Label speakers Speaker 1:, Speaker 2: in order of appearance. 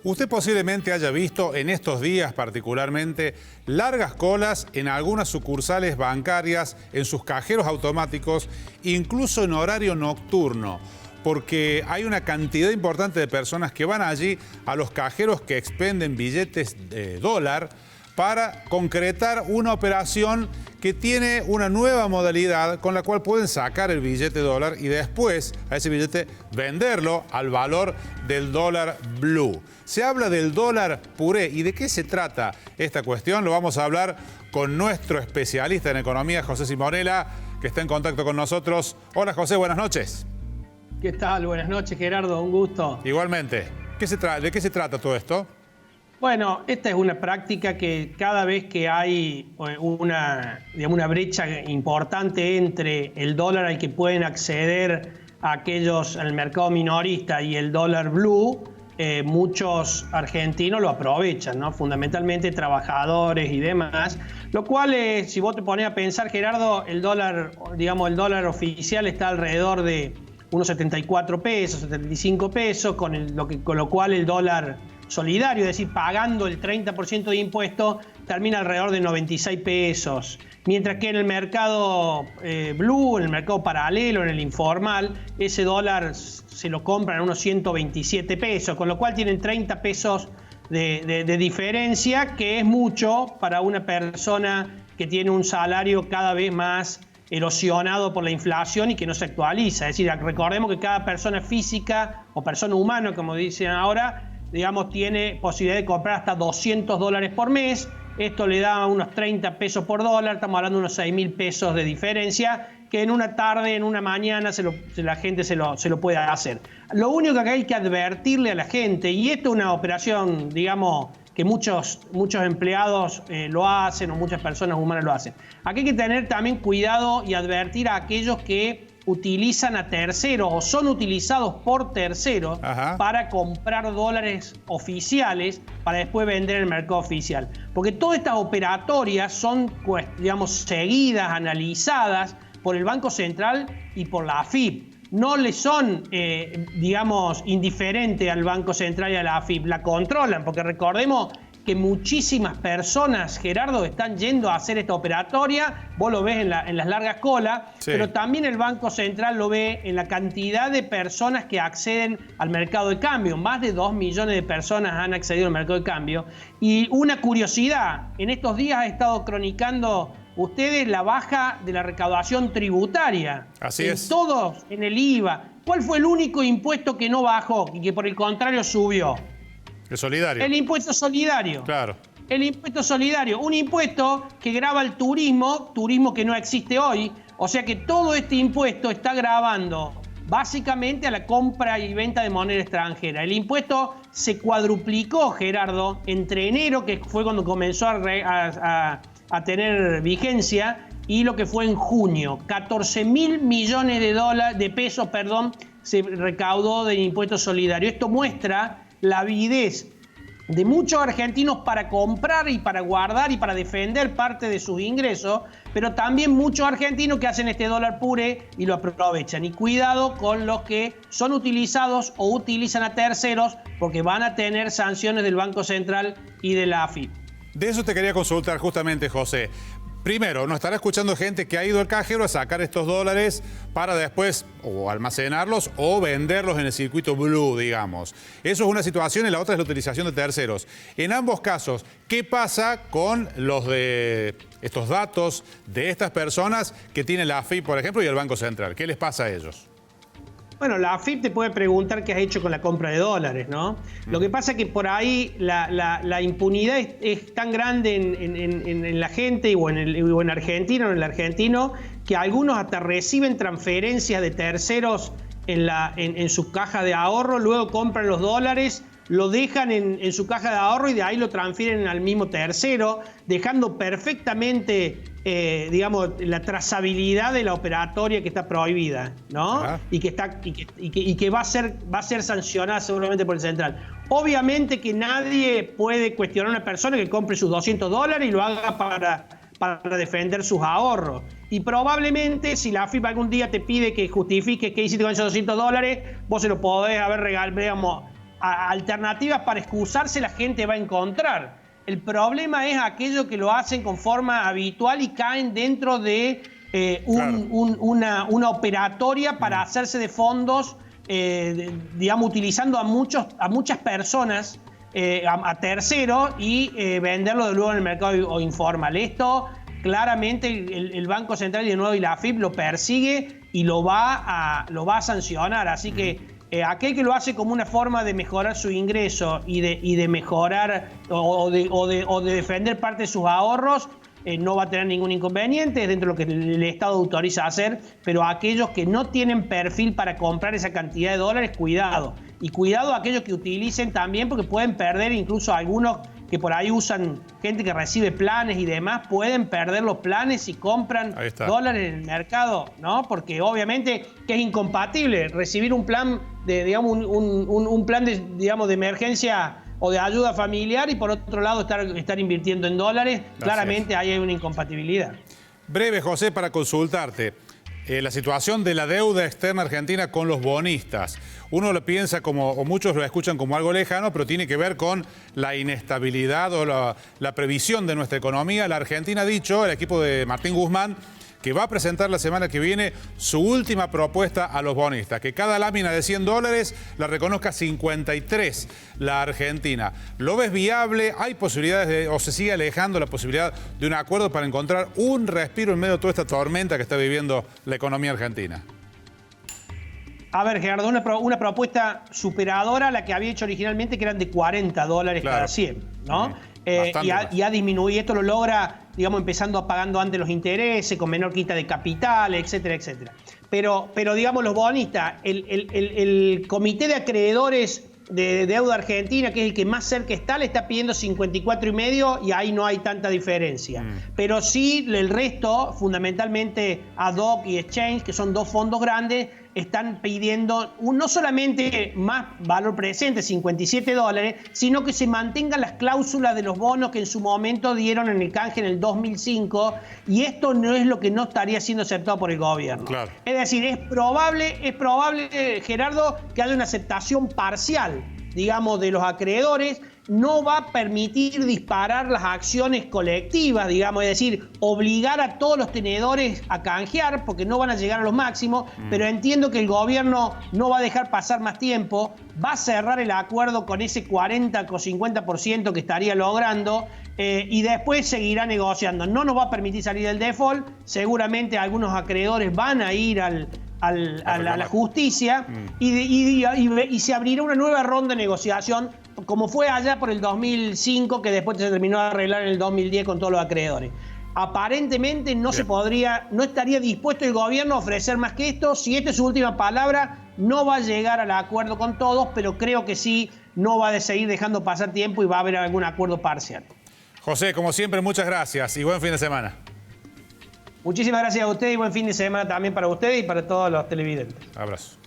Speaker 1: Usted posiblemente haya visto en estos días particularmente largas colas en algunas sucursales bancarias, en sus cajeros automáticos, incluso en horario nocturno, porque hay una cantidad importante de personas que van allí a los cajeros que expenden billetes de dólar para concretar una operación que tiene una nueva modalidad con la cual pueden sacar el billete de dólar y después a ese billete venderlo al valor del dólar blue. Se habla del dólar puré. ¿Y de qué se trata esta cuestión? Lo vamos a hablar con nuestro especialista en economía, José Simonella, que está en contacto con nosotros. Hola José, buenas noches.
Speaker 2: ¿Qué tal? Buenas noches, Gerardo, un gusto.
Speaker 1: Igualmente. ¿De qué se trata todo esto?
Speaker 2: Bueno, esta es una práctica que cada vez que hay una brecha importante entre el dólar al que pueden acceder aquellos al mercado minorista y el dólar blue, muchos argentinos lo aprovechan, ¿no? Fundamentalmente trabajadores y demás, lo cual, si vos te pones a pensar, Gerardo, el dólar oficial está alrededor de unos 74 pesos, 75 pesos, con lo cual el dólar solidario, es decir, pagando el 30% de impuesto, termina alrededor de 96 pesos. Mientras que en el mercado blue, en el mercado paralelo, en el informal, ese dólar se lo compran a unos 127 pesos, con lo cual tienen 30 pesos de diferencia, que es mucho para una persona que tiene un salario cada vez más erosionado por la inflación y que no se actualiza. Es decir, recordemos que cada persona física o persona humana, como dicen ahora, digamos, tiene posibilidad de comprar hasta $200 por mes. Esto le da unos 30 pesos por dólar, estamos hablando de unos 6.000 pesos de diferencia, que en una tarde, en una mañana, la gente se lo puede hacer. Lo único que hay que advertirle a la gente, y esto es una operación, digamos, que muchos empleados lo hacen o muchas personas humanas lo hacen. Aquí hay que tener también cuidado y advertir a aquellos que utilizan a terceros o son utilizados por terceros para comprar dólares oficiales para después vender en el mercado oficial. Porque todas estas operatorias son, pues, digamos, seguidas, analizadas por el Banco Central y por la AFIP. No le son, digamos, indiferentes al Banco Central y a la AFIP, la controlan, porque recordemos que muchísimas personas, Gerardo, están yendo a hacer esta operatoria. Vos lo ves en las largas colas, sí. Pero también el Banco Central lo ve en la cantidad de personas que acceden al mercado de cambio. Más de 2 millones de personas han accedido al mercado de cambio. Y una curiosidad, en estos días ha estado cronicando ustedes la baja de la recaudación tributaria.
Speaker 1: Así es.
Speaker 2: Todos, en el IVA. ¿Cuál fue el único impuesto que no bajó y que por el contrario subió?
Speaker 1: El solidario.
Speaker 2: El impuesto solidario.
Speaker 1: Claro.
Speaker 2: El impuesto solidario. Un impuesto que grava el turismo que no existe hoy. O sea que todo este impuesto está gravando básicamente a la compra y venta de moneda extranjera. El impuesto se cuadruplicó, Gerardo, entre enero, que fue cuando comenzó a tener vigencia, y lo que fue en junio. 14.000 millones de pesos se recaudó del impuesto solidario. Esto muestra la avidez de muchos argentinos para comprar y para guardar y para defender parte de sus ingresos, pero también muchos argentinos que hacen este dólar puré y lo aprovechan. Y cuidado con los que son utilizados o utilizan a terceros, porque van a tener sanciones del Banco Central y de la AFIP.
Speaker 1: De eso te quería consultar justamente, José. Primero, nos estará escuchando gente que ha ido al cajero a sacar estos dólares para después o almacenarlos o venderlos en el circuito blue, digamos. Eso es una situación y la otra es la utilización de terceros. En ambos casos, ¿qué pasa con estos datos de estas personas que tienen la AFIP, por ejemplo, y el Banco Central? ¿Qué les pasa a ellos?
Speaker 2: Bueno, la AFIP te puede preguntar qué has hecho con la compra de dólares, ¿no? Lo que pasa es que por ahí la impunidad es tan grande en la gente o en Argentina o en el argentino, que algunos hasta reciben transferencias de terceros en su caja de ahorro, luego compran los dólares, lo dejan en su caja de ahorro y de ahí lo transfieren al mismo tercero, dejando perfectamente, digamos, la trazabilidad de la operatoria que está prohibida, ¿no? Y que va a ser sancionada seguramente por el Central. Obviamente que nadie puede cuestionar a una persona que compre sus $200 y lo haga para defender sus ahorros. Y probablemente, si la AFIP algún día te pide que justifiques qué hiciste con esos $200, vos se lo podés haber regalado, digamos, alternativas para excusarse la gente va a encontrar. El problema es aquellos que lo hacen con forma habitual y caen dentro de una operatoria para hacerse de fondos, digamos, utilizando a muchas personas, a terceros, y venderlo de luego en el mercado informal. Esto claramente el Banco Central y de nuevo y la AFIP lo persigue y lo va a sancionar. Así que aquel que lo hace como una forma de mejorar su ingreso y de mejorar o de defender parte de sus ahorros, no va a tener ningún inconveniente, es dentro de lo que el Estado autoriza a hacer, pero aquellos que no tienen perfil para comprar esa cantidad de dólares, cuidado. Y cuidado a aquellos que utilicen también, porque pueden perder, incluso algunos que por ahí usan, gente que recibe planes y demás, pueden perder los planes si compran dólares en el mercado, ¿no? Porque obviamente que es incompatible recibir un plan de, digamos, un plan de, digamos, de emergencia o de ayuda familiar y por otro lado estar invirtiendo en dólares. Claramente ahí hay una incompatibilidad.
Speaker 1: Breve, José, para consultarte. La situación de la deuda externa argentina con los bonistas. Uno lo piensa como, o muchos lo escuchan como algo lejano, pero tiene que ver con la inestabilidad o la previsión de nuestra economía. La Argentina ha dicho, el equipo de Martín Guzmán, que va a presentar la semana que viene su última propuesta a los bonistas, que cada lámina de $100 la reconozca 53 la Argentina. ¿Lo ves viable? ¿Hay posibilidades o se sigue alejando la posibilidad de un acuerdo para encontrar un respiro en medio de toda esta tormenta que está viviendo la economía argentina?
Speaker 2: A ver, Gerardo, una propuesta superadora a la que había hecho originalmente, que eran de $40 cada 100, ¿no? Y ha disminuido, esto lo logra, digamos, empezando pagando antes los intereses, con menor quita de capital, etcétera, etcétera. Pero digamos, los bonistas, el comité de acreedores de deuda argentina, que es el que más cerca está, le está pidiendo 54,5 y ahí no hay tanta diferencia. Pero sí, el resto, fundamentalmente ADOC y Exchange, que son dos fondos grandes, están pidiendo no solamente más valor presente, $57, sino que se mantengan las cláusulas de los bonos que en su momento dieron en el canje en el 2005, y esto no es lo que no estaría siendo aceptado por el gobierno. Claro. Es decir, es probable, Gerardo, que haya una aceptación parcial, digamos, de los acreedores. No va a permitir disparar las acciones colectivas, digamos, es decir, obligar a todos los tenedores a canjear, porque no van a llegar a los máximos, pero entiendo que el gobierno no va a dejar pasar más tiempo, va a cerrar el acuerdo con ese 40 o 50% que estaría logrando, y después seguirá negociando. No nos va a permitir salir del default, seguramente algunos acreedores van a ir a la justicia y se abrirá una nueva ronda de negociación, como fue allá por el 2005, que después se terminó de arreglar en el 2010 con todos los acreedores. Aparentemente no estaría dispuesto el gobierno a ofrecer más que esto. Si esta es su última palabra, no va a llegar al acuerdo con todos, pero creo que sí, no va a seguir dejando pasar tiempo y va a haber algún acuerdo parcial.
Speaker 1: José, como siempre, muchas gracias y buen fin de semana.
Speaker 2: Muchísimas gracias a usted y buen fin de semana también para usted y para todos los televidentes.
Speaker 1: Abrazo.